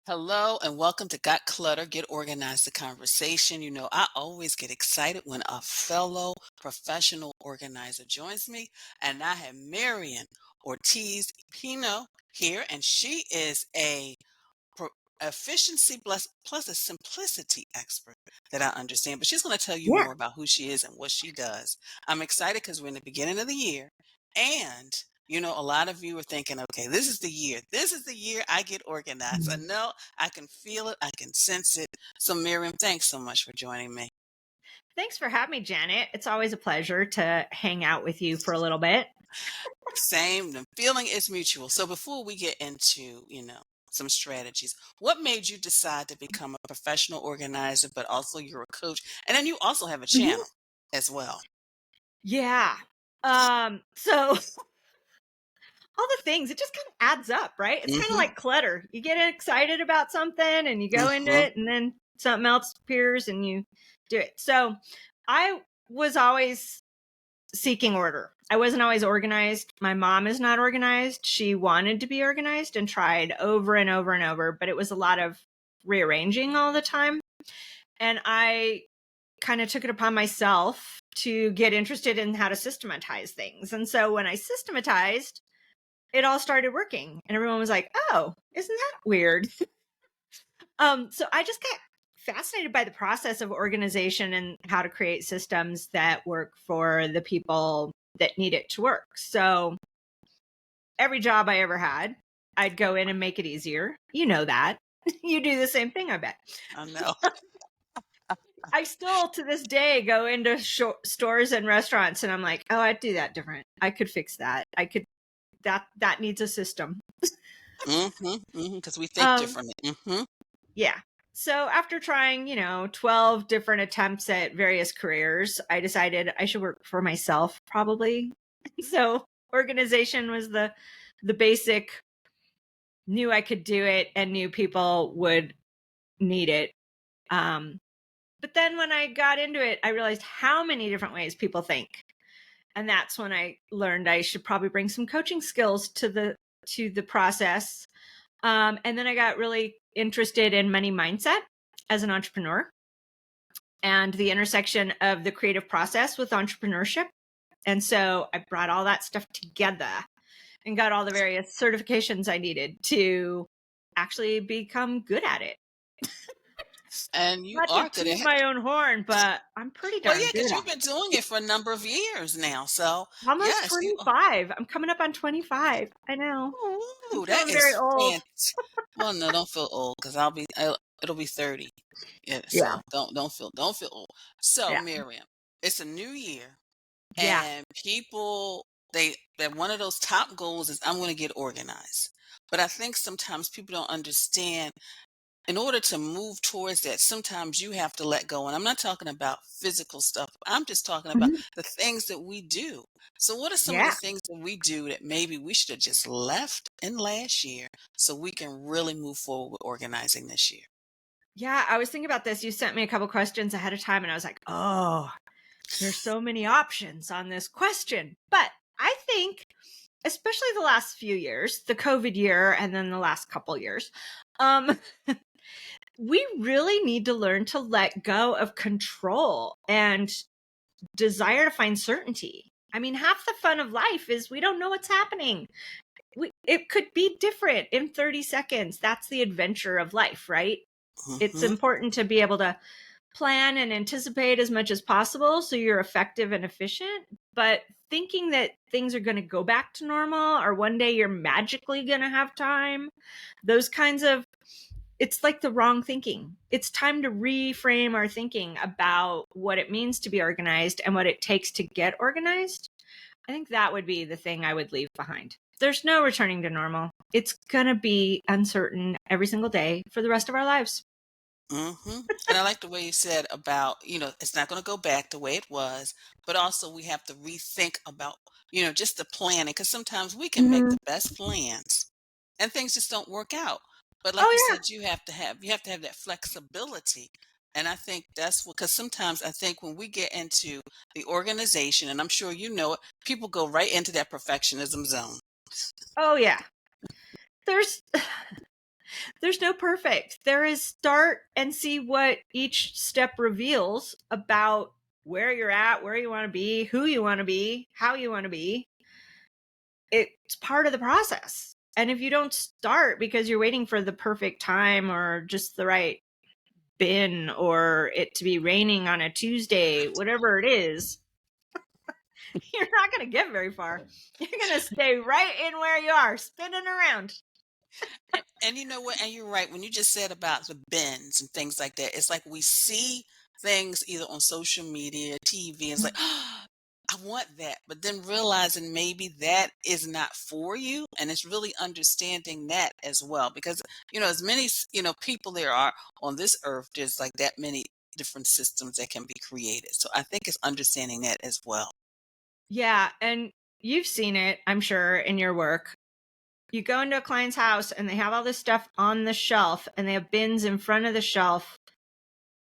Hello and welcome to Got Clutter, Get Organized, the conversation. I always get excited when a fellow professional organizer joins me, and I have Miriam Ortiz Pino here, and she is a pro- efficiency plus a simplicity expert that I understand. But she's going to tell you Yeah. more about who she is and what she does. I'm excited because we're in the beginning of the year, and a lot of you are thinking, okay, this is the year. This is the year I get organized. I Mhm. know I can feel it. I can sense it. So, Miriam, thanks so much for joining me. Thanks for having me, Janet. It's always a pleasure to hang out with you for a little bit. Same. The feeling is mutual. So, before we get into, some strategies, what made you decide to become a professional organizer, but also you're a coach? And then you also have a Mhm. channel as well. Yeah. So all the things, it just kind of adds up, right? It's kind of Mm-hmm. like clutter. You get excited about something and you go into Mm-hmm. it, and then something else appears and you do it. So I was always seeking order. I wasn't always organized. My mom is not organized. She wanted to be organized and tried over and over and over, but it was a lot of rearranging all the time. And I kind of took it upon myself to get interested in how to systematize things. And so when I systematized, it all started working and everyone was like, "Oh, isn't that weird?" So I just got fascinated by the process of organization and how to create systems that work for the people that need it to work. So every job I ever had, I'd go in and make it easier. You know that. You do the same thing, I bet. I know. I still to this day go into stores and restaurants and I'm like, "Oh, I'd do that different. I could fix that. I could that needs a system." Mm-hmm. Mm-hmm. Because we think Um differently. Mm-hmm. yeah. So after trying, 12 different attempts at various careers, I decided I should work for myself probably. So organization was the basic, knew I could do it and knew people would need it. Um but then when I got into it, I realized how many different ways people think. And that's when I learned I should probably bring some coaching skills to the process. And then I got really interested in money mindset as an entrepreneur and the intersection of the creative process with entrepreneurship. And so I brought all that stuff together and got all the various certifications I needed to actually become good at it. And you Not to are good toot at my own horn, but I'm pretty Well, yeah, darn because good you've at been it. doing it for a number of years now. So, Almost yes, you are. 25. I'm coming up on 25. I know. I'm Ooh, that feeling very is old. fantastic. Well, no, don't feel old because it'll be 30. Yeah, Yeah. so don't feel old. So, Yeah. Miriam, it's a new year, Yeah. and people that one of those top goals is I'm going to get organized. But I think sometimes people don't understand in order to move towards that, sometimes you have to let go. And I'm not talking about physical stuff. I'm just talking about Mhm. the things that we do. So what are some of the Yeah. things that we do that maybe we should have just left in last year so we can really move forward with organizing this year? Yeah. I was thinking about this. You sent me a couple questions ahead of time, and I was like, oh, there's so many options on this question. But I think, especially the last few years, the COVID year and then the last couple years, um, we really need to learn to let go of control and desire to find certainty. I mean, half the fun of life is we don't know what's happening. It could be different in 30 seconds. That's the adventure of life, right? It's Hmm. important to be able to plan and anticipate as much as possible so you're effective and efficient. But thinking that things are going to go back to normal or one day you're magically going to have time, those kinds of, it's like the wrong thinking. It's time to reframe our thinking about what it means to be organized and what it takes to get organized. I think that would be the thing I would leave behind. There's no returning to normal. It's going to be uncertain every single day for the rest of our lives. Hmm. And I like the way you said about, it's not going to go back the way it was, but also we have to rethink about, just the planning because sometimes we can make Mhm. the best plans and things just don't work out. But like you Oh, said, you have to have that flexibility. And I think that's what, because sometimes I think when we get into the organization, and I'm sure you know it, people go right into that perfectionism zone. yeah. Oh, yeah. There's There's no perfect. There is start and see what each step reveals about where you're at, where you want to be, who you want to be, how you want to be. It's part of the process. And if you don't start because you're waiting for the perfect time or just the right bin or it to be raining on a Tuesday, whatever it is, you're not going to get very far. You're going to stay right in where you are, spinning around. And you know what? And you're right. When you just said about the bins and things like that, it's like we see things either on social media, TV, and it's like, I want that. But then realizing maybe that is not for you. And it's really understanding that as well. Because, as many, people there are on this earth, there's like that many different systems that can be created. So I think it's understanding that as well. Yeah. And you've seen it, I'm sure, in your work. You go into a client's house and they have all this stuff on the shelf and they have bins in front of the shelf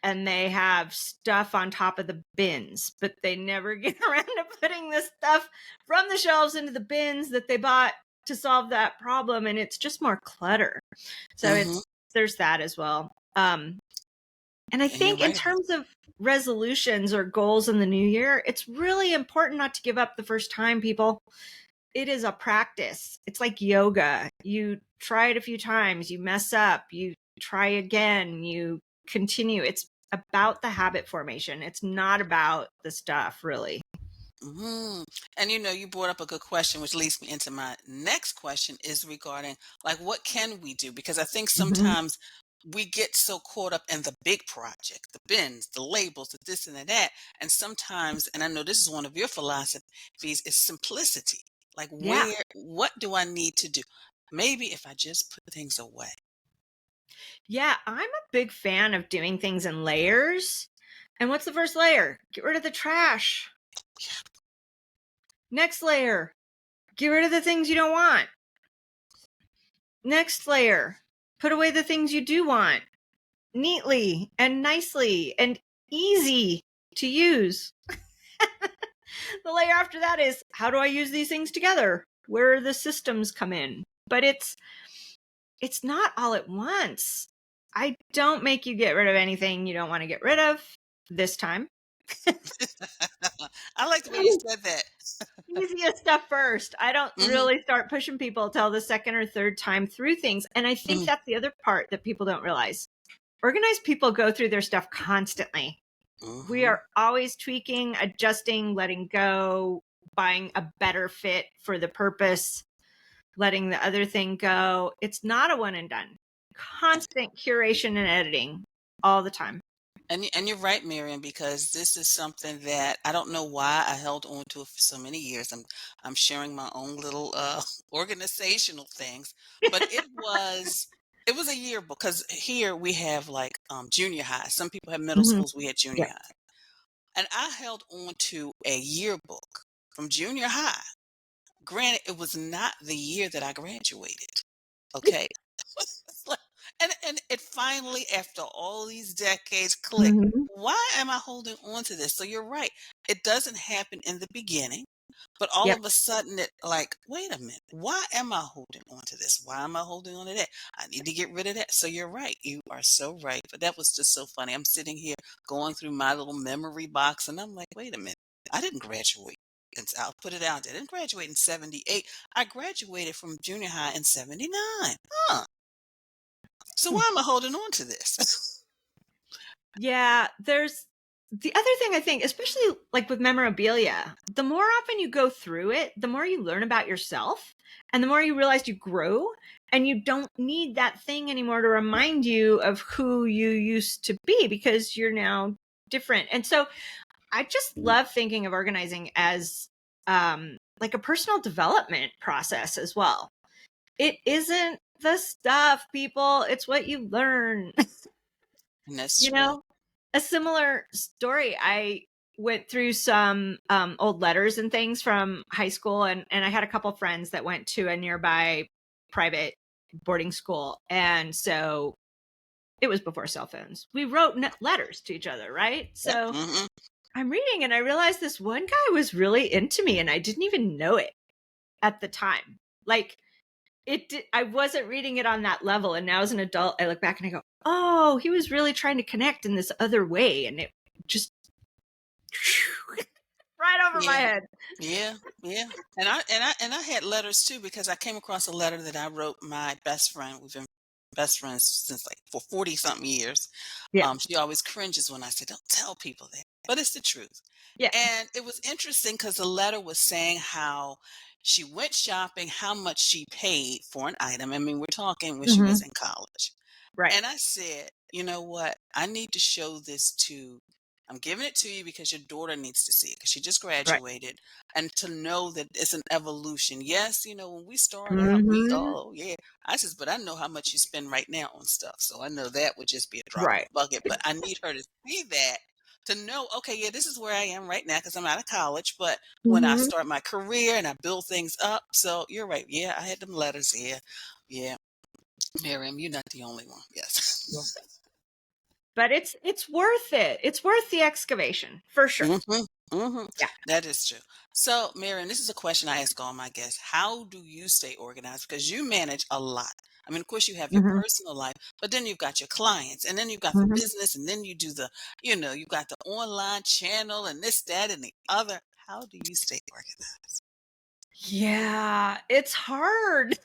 and they have stuff on top of the bins, but they never get around to putting the stuff from the shelves into the bins that they bought to solve that problem. And it's just more clutter. So there's that as well. And I think in terms of resolutions or goals in the new year, it's really important not to give up the first time, people. It is a practice. It's like yoga. You try it a few times, you mess up, you try again, you continue. It's about the habit formation. It's not about the stuff, really. And you brought up a good question, which leads me into my next question is regarding like, what can we do? Because I think sometimes we get so caught up in the big project, the bins, the labels, the this and the that. And sometimes, and I know this is one of your philosophies, is simplicity. Like what do I need to do? Maybe if I just put things away. Yeah, I'm a big fan of doing things in layers. And what's the first layer? Get rid of the trash. Next layer, get rid of the things you don't want. Next layer, put away the things you do want neatly and nicely and easy to use. The layer after that is, how do I use these things together? Where the systems come in. But it's not all at once. I don't make you get rid of anything you don't want to get rid of this time. I like the way you said that. Easiest stuff first. I don't really start pushing people till the second or third time through things. And I think that's the other part that people don't realize. Organized people go through their stuff constantly. We are always tweaking, adjusting, letting go, buying a better fit for the purpose, letting the other thing go. It's not a one and done. Constant curation and editing all the time. And you're right, Miriam, because this is something that I don't know why I held on to it for so many years. I'm sharing my own little organizational things, but it was a yearbook because here we have like junior high. Some people have middle schools. We had junior high, and I held on to a yearbook from junior high. Granted, it was not the year that I graduated. Okay. And it finally, after all these decades, clicked. Why am I holding on to this? So you're right. It doesn't happen in the beginning, but all of a sudden it like, wait a minute, why am I holding on to this? Why am I holding on to that? I need to get rid of that. So you're right. You are so right. But that was just so funny. I'm sitting here going through my little memory box and I'm like, wait a minute, I didn't graduate. I'll put it out there. I didn't graduate in 78. I graduated from junior high in 79. So why am I holding on to this? Yeah, there's the other thing I think, especially like with memorabilia, the more often you go through it, the more you learn about yourself and the more you realize you grow and you don't need that thing anymore to remind you of who you used to be because you're now different. And so I just love thinking of organizing as like a personal development process as well. It isn't the stuff, people. It's what you learn. And that's true. A similar story. I went through some old letters and things from high school, and I had a couple friends that went to a nearby private boarding school. And so it was before cell phones. We wrote letters to each other, right? So I'm reading and I realized this one guy was really into me and I didn't even know it at the time. Like, I wasn't reading it on that level. And now as an adult, I look back and I go, oh, he was really trying to connect in this other way. And it just right over my Yeah. head. Yeah, yeah. And I had letters too because I came across a letter that I wrote my best friend. We've been best friends since like for 40 something years. Yeah. She always cringes when I say, "Don't tell people that," but it's the truth. Yeah. And it was interesting because the letter was saying how she went shopping, how much she paid for an item. I mean, we're talking when she Hmm. was in college. Right. And I said, you know what? I need to show this to, I'm giving it to you because your daughter needs to see it because she just Right. graduated and to know that it's an evolution. Yes, when we start out, Hmm. oh, yeah. I says, but I know how much you spend right now on stuff. So I know that would just be a drop in Right. the bucket. But I need her to see that to know, okay, yeah, this is where I am right now because I'm out of college. But when I Hmm. start my career and I build things up, so you're right. Yeah, I had them letters here. Yeah. Miriam, you're not the only one. Yes. Yeah. But it's worth it. It's worth the excavation for sure. hmm hmm Yeah. That is true. So, Miriam, this is a question I ask all my guests. How do you stay organized? Because you manage a lot. I mean, of course, you have your Hmm. personal life, but then you've got your clients, and then you've got the Hmm. business, and then you do the, you've got the online channel and this, that, and the other. How do you stay organized? Yeah, it's hard.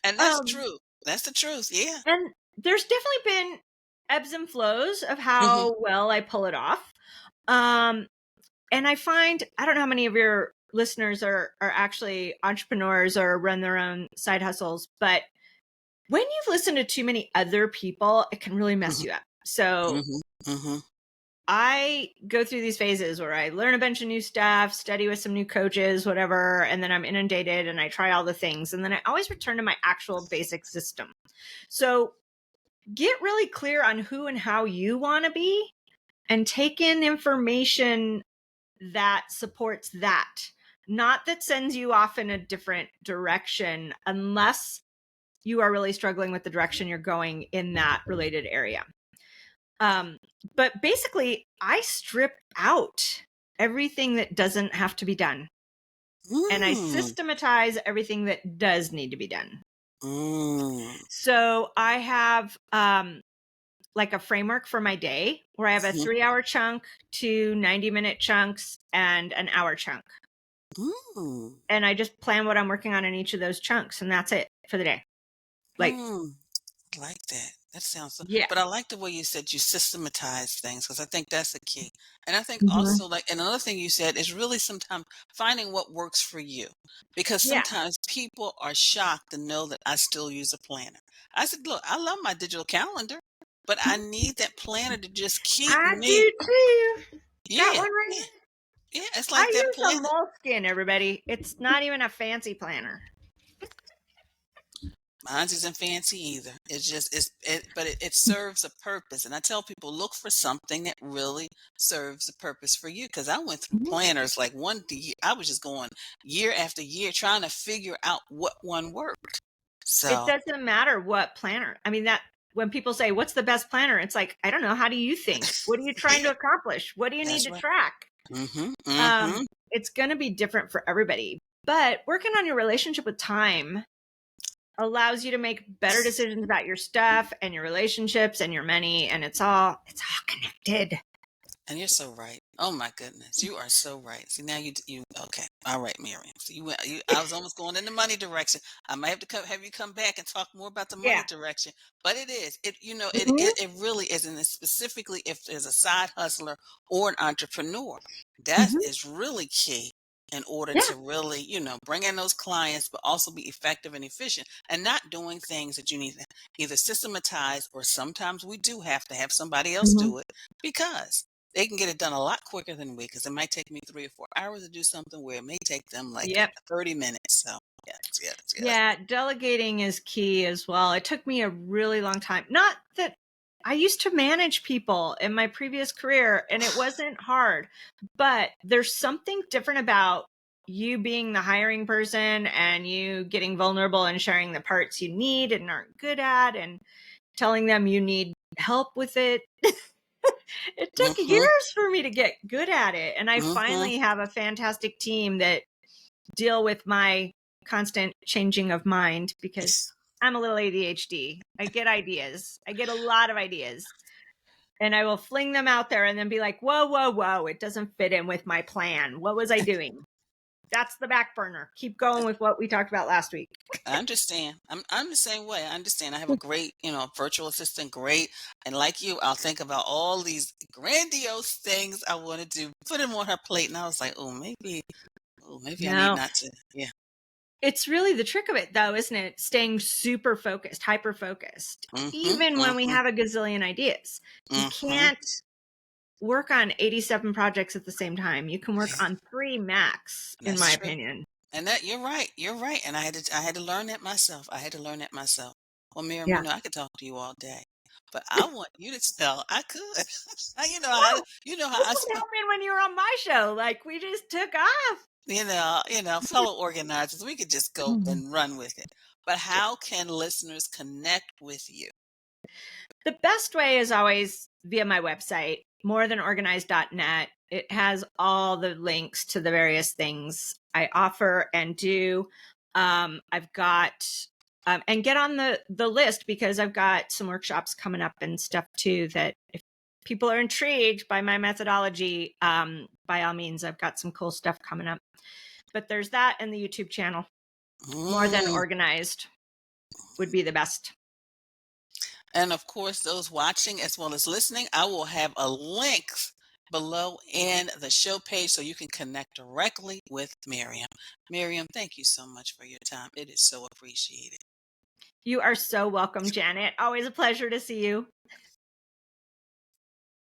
And that's Um, true. That's the truth. Yeah. and there's definitely been ebbs and flows of hmm how well I pull it off. Um, and I find, I don't know how many of your listeners are actually entrepreneurs or run their own side hustles, but when you've listened to too many other people, it can really mess hmm you up. So hmm hmm I go through these phases where I learn a bunch of new stuff, study with some new coaches, whatever, and then I'm inundated and I try all the things. And then I always return to my actual basic system. So get really clear on who and how you want to be and take in information that supports that, not that sends you off in a different direction unless you are really struggling with the direction you're going in that related area. But basically, I strip out everything that doesn't have to be done and I Mm, systematize everything that does need to be done. mm, So I have like a framework for my day where I have a mhm, 3-hour chunk, 2 90-minute chunks, and an hour chunk. mm, And I just plan what I'm working on in each of those chunks, and that's it for the day. Like, mm. I like that. That sounds so, yeah. but I like the way you said you systematize things because I think that's the key. And I think Hmm. also, like, and another thing you said is really sometimes finding what works for you because Yeah. sometimes people are shocked to know that I still use a planner. I said, look, I love my digital calendar, but I need that planner to just keep I me. do too. Got Yeah, one right yeah, here. yeah. It's I like that use a planner. moleskin, everybody. It's not even a fancy planner. Mine's isn't fancy either. It's just but it serves a purpose. And I tell people look for something that really serves a purpose for you. Because I went through Mhm. planners like I was just going year after year trying to figure out what one worked. It So doesn't matter what planner. I mean, that when people say, what's the best planner? It's like, I don't know. How do you think? What are you trying to yeah, accomplish? What do you need that's to right. track? Mm-hmm. Mm-hmm. It's going to be different for everybody. But working on your relationship with time allows you to make better decisions about your stuff and your relationships and your money. And it's all connected. And you're so right. Oh my goodness, you are so right. See now you okay. All right, Miriam. So I was almost going in the money direction. I might have to have you come back and talk more about the money Yeah. direction. But it is. It Mhm. it, it really is, and it's specifically if there's a side hustler or an entrepreneur, that Mhm. is really key in order Yeah. to really, bring in those clients, but also be effective and efficient and not doing things that you need to either systematize or sometimes we do have to have somebody else Mhm. do it because they can get it done a lot quicker than we, because it might take me 3 or 4 hours to do something where it may take them like Yep. 30 minutes. So, yes, yes, yes. Yeah, delegating is key as well. It took me a really long time. Not that I used to manage people in my previous career and it wasn't hard, but there's something different about you being the hiring person and you getting vulnerable and sharing the parts you need and aren't good at and telling them you need help with it. It took Mhm, years for me to get good at it. And I mhm, finally have a fantastic team that deal with my constant changing of mind because I'm a little ADHD. I get ideas. I get a lot of ideas. And I will fling them out there and then be like, whoa, whoa, whoa, it doesn't fit in with my plan. What was I doing? That's the back burner. Keep going with what we talked about last week. I understand. I'm the same way. I understand. I have a great, virtual assistant, great. And like you, I'll think about all these grandiose things I want to do, put them on her plate. And I was like, maybe I need No, not to. Yeah. it's really the trick of it, though, isn't it? Staying super focused, hyper focused, Mm-hmm, even when we mm-hmm, have a gazillion ideas. You mm-hmm. can't work on 87 projects at the same time. You can work on 3 max, in That's my true. opinion. And that you're right. You're right. And I had to learn that myself. I had to learn that myself. Well, Miriam, Yeah. I could talk to you all day, but I want you to tell. I could. Well, you know how look I what speak. happened when you were on my show. Like, we just took off. Fellow organizers, we could just go and run with it. But how can listeners connect with you? The best way is always via my website, morethanorganized.net. It has all the links to the various things I offer and do. I've got and get on the list because I've got some workshops coming up and stuff too that if people are intrigued by my methodology, by all means, I've got some cool stuff coming up. But there's that and the YouTube channel. More Than Mm. Organized would be the best. And of course, those watching as well as listening, I will have a link below in the show page so you can connect directly with Miriam. Miriam, thank you so much for your time. It is so appreciated. You are so welcome, Janet. Always a pleasure to see you.